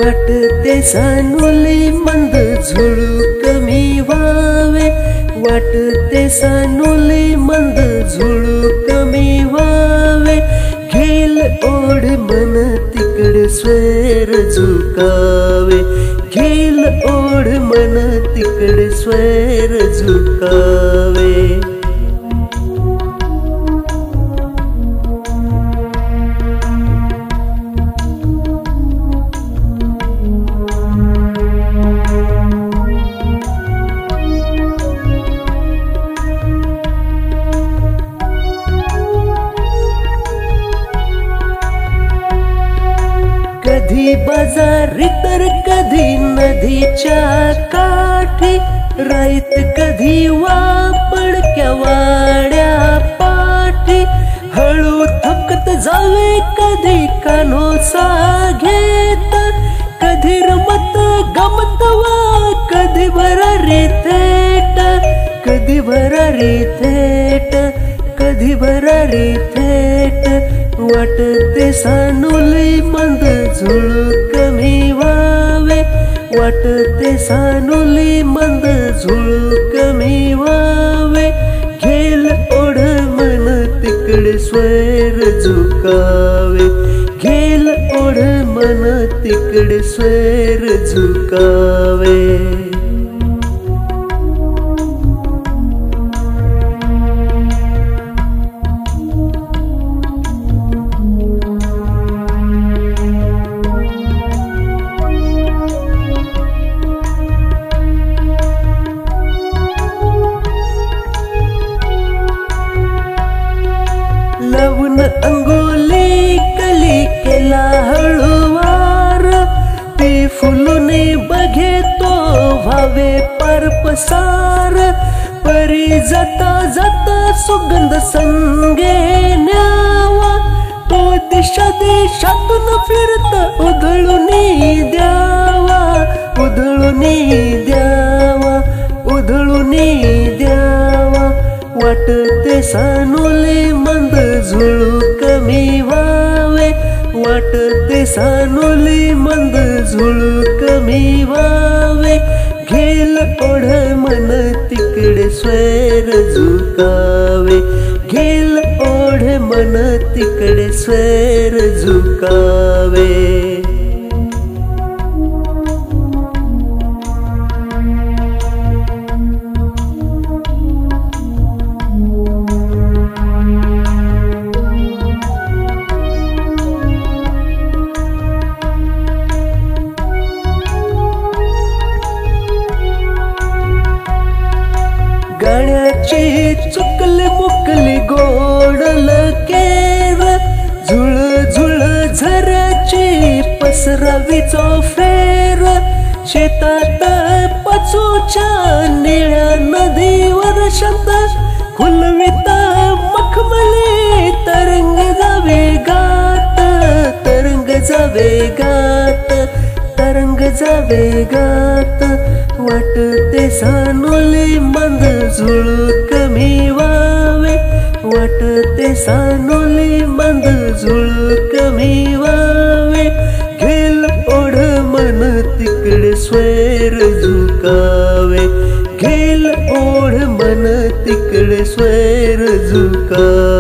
वाटते सानुली मंद झुळू कमी व्हावे, वाटते सानुली मंद झुळू कमी व्हावे, घेल ओढ मन तिकड स्वर झुकावे, घेल ओढ मन तिकड स्वर झुकावे। कधी बाजारी तर कधी नदीच्या काठी, राईत कधी वापडक्या वाड्या पाठी, हळू थकत जावे कधी कानोसा घेत, कधी रमत गमत वा कधी भरारी थेट, कधी भरारी थेट, कधी भरारी थेट। वाटते सानुली मंद झुळू कमी व्हावे, वाटते सानुली मंद झुळू कमी व्हावे, घेल ओढ मन तिकड स्वर झुकावे, घेल ओढ मन तिकड स्वर झुकावे। लवून अंगोली कली केला हळूवार, ती फुलूने बघे तो व्हावे पार पसार, परी जाता जाता सुगंध संगे न्यावा, तो दिशा देशातून फिरत उधळूनी द्यावा, उधळूनी द्यावा, उधळूनी द्यावा। वाटते सानुली मंद झुळू कमी व्हावे, वाटते सानुली मंद झुळू कमी व्हावे, घेल ओढ मन तिकड स्वर झुकावे, घेल ओढ मन तिकड स्वर झुकावे। गाण्याची चुकली मुकली गोडल केर, झुळ झुळ झऱ्याची पसरावीचो फेर, शेतात पचूच्या निळ्या नदीवर शब्द खुलविता मखमली तरंग जावे गात, तरंग जावे गात, तरंग जावे गात। वाटते सानुली मंद झुळू कमी व्हावे, वाटते सानुली मंद झुळू कमी व्हावे, घेल ओढ मन तिकड स्वर झुकावे, घेल ओढ मन तिकड स्वर झुकावे।